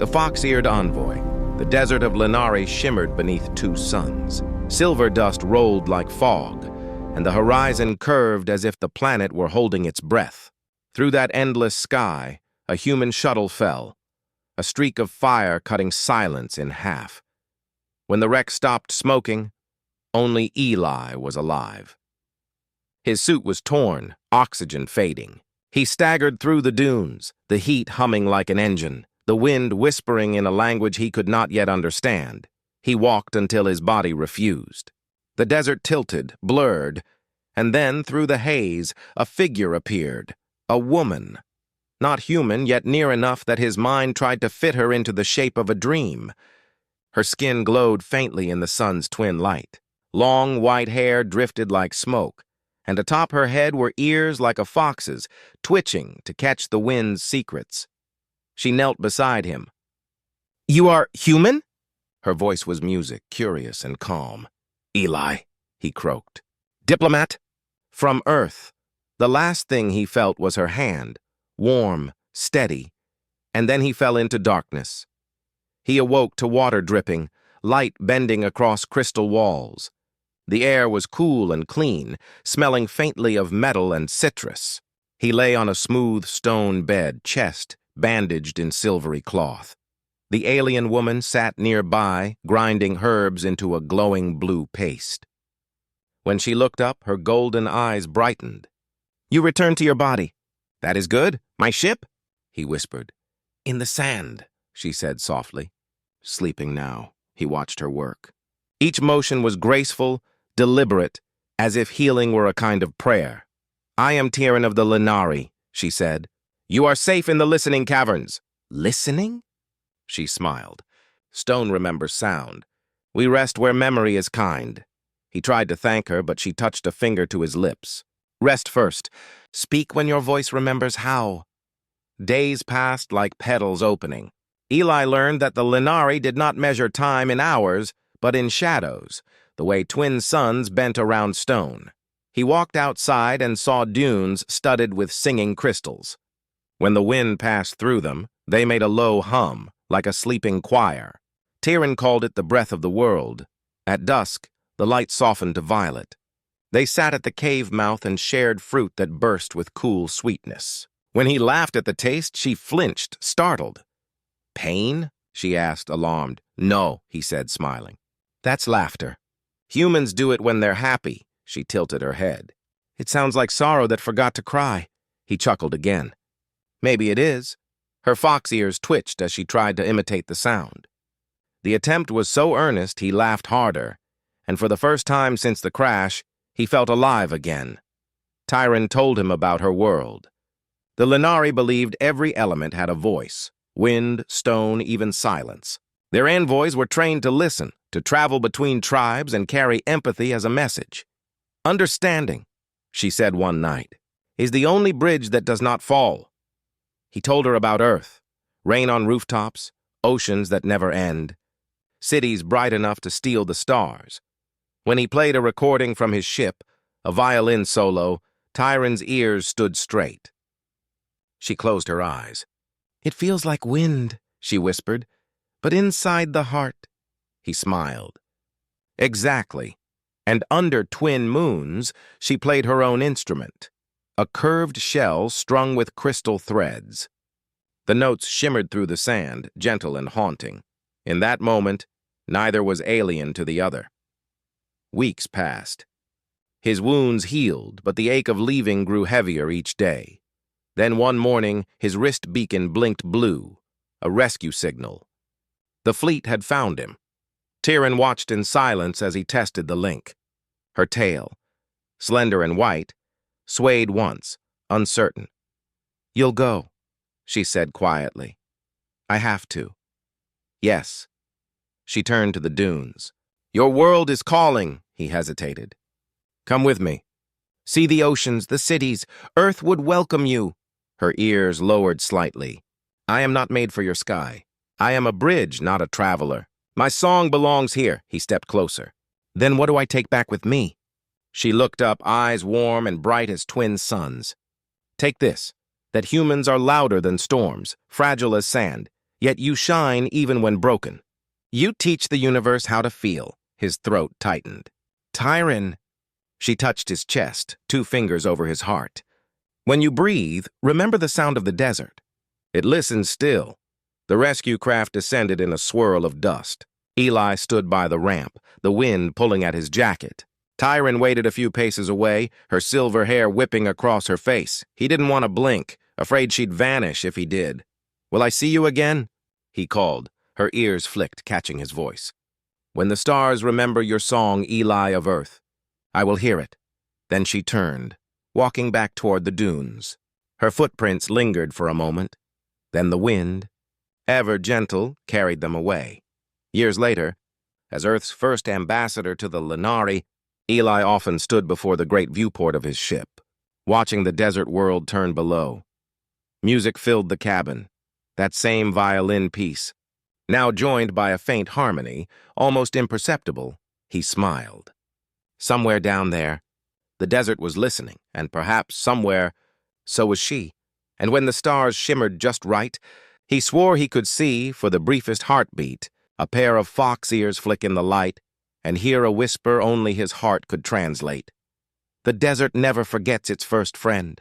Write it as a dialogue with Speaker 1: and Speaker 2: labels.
Speaker 1: The Fox-Eared Envoy. The desert of Lenari shimmered beneath two suns. Silver dust rolled like fog, and the horizon curved as if the planet were holding its breath. Through that endless sky, a human shuttle fell, a streak of fire cutting silence in half. When the wreck stopped smoking, only Eli was alive. His suit was torn, oxygen fading. He staggered through the dunes, the heat humming like an engine, the wind whispering in a language he could not yet understand. He walked until his body refused. The desert tilted, blurred, and then, through the haze, a figure appeared, a woman. Not human, yet near enough that his mind tried to fit her into the shape of a dream. Her skin glowed faintly in the sun's twin light. Long, white hair drifted like smoke, and atop her head were ears like a fox's, twitching to catch the wind's secrets. She knelt beside him. "You are human?" Her voice was music, curious and calm. "Eli," he croaked. "Diplomat?" From Earth. The last thing he felt was her hand, warm, steady, and then he fell into darkness. He awoke to water dripping, light bending across crystal walls. The air was cool and clean, smelling faintly of metal and citrus. He lay on a smooth stone bed, chest bandaged in silvery cloth. The alien woman sat nearby, grinding herbs into a glowing blue paste. When she looked up, her golden eyes brightened. "You returned to your body. That is good. My ship?" he whispered. "In the sand," she said softly. Sleeping now, he watched her work. Each motion was graceful, deliberate, as if healing were a kind of prayer. "I am Tyrann of the Lenari," she said. "You are safe in the listening caverns." "Listening?" She smiled. "Stone remembers sound. We rest where memory is kind." He tried to thank her, but she touched a finger to his lips. "Rest first. Speak when your voice remembers how." Days passed like petals opening. Eli learned that the Lenari did not measure time in hours, but in shadows, the way twin suns bent around stone. He walked outside and saw dunes studded with singing crystals. When the wind passed through them, they made a low hum, like a sleeping choir. Tyrann called it the breath of the world. At dusk, the light softened to violet. They sat at the cave mouth and shared fruit that burst with cool sweetness. When he laughed at the taste, she flinched, startled. "Pain?" she asked, alarmed. "No," he said, smiling. "That's laughter. Humans do it when they're happy." She tilted her head. "It sounds like sorrow that forgot to cry." He chuckled again. "Maybe it is." Her fox ears twitched as she tried to imitate the sound. The attempt was so earnest he laughed harder, and for the first time since the crash, he felt alive again. Tyrann told him about her world. The Lenari believed every element had a voice: wind, stone, even silence. Their envoys were trained to listen, to travel between tribes and carry empathy as a message. "Understanding," she said one night, "is the only bridge that does not fall." He told her about Earth, rain on rooftops, oceans that never end, cities bright enough to steal the stars. When he played a recording from his ship, a violin solo, Tyrann's ears stood straight. She closed her eyes. "It feels like wind," she whispered, "but inside the heart." He smiled. "Exactly. And under twin moons, she played her own instrument, a curved shell strung with crystal threads. The notes shimmered through the sand, gentle and haunting. In that moment, neither was alien to the other. Weeks passed. His wounds healed, but the ache of leaving grew heavier each day. Then one morning, his wrist beacon blinked blue, a rescue signal. The fleet had found him. Tyrann watched in silence as he tested the link. Her tail, slender and white, swayed once, uncertain. "You'll go," she said quietly. "I have to." "Yes." She turned to the dunes. "Your world is calling," he hesitated. "Come with me. See the oceans, the cities. Earth would welcome you." Her ears lowered slightly. "I am not made for your sky. I am a bridge, not a traveler. My song belongs here." He stepped closer. "Then what do I take back with me?" She looked up, eyes warm and bright as twin suns. "Take this, that humans are louder than storms, fragile as sand, Yet you shine even when broken. You teach the universe how to feel. His throat tightened. Tyron. She touched his chest, 2 fingers over his heart. When you breathe, remember the sound of the desert. It listened still. The rescue craft descended in a swirl of dust. Eli stood by the ramp, the wind pulling at his jacket. Tyron waited a few paces away, her silver hair whipping across her face. He didn't want to blink, afraid she'd vanish if he did. "Will I see you again?" he called, her ears flicked, catching his voice. "When the stars remember your song, Eli of Earth, I will hear it." Then she turned, walking back toward the dunes. Her footprints lingered for a moment. Then the wind, ever gentle, carried them away. Years later, as Earth's first ambassador to the Lenari, Eli often stood before the great viewport of his ship, watching the desert world turn below. Music filled the cabin, that same violin piece. Now joined by a faint harmony, almost imperceptible, he smiled. Somewhere down there, the desert was listening, and perhaps somewhere, so was she. And when the stars shimmered just right, he swore he could see, for the briefest heartbeat, a pair of fox ears flick in the light, and hear a whisper only his heart could translate. The desert never forgets its first friend.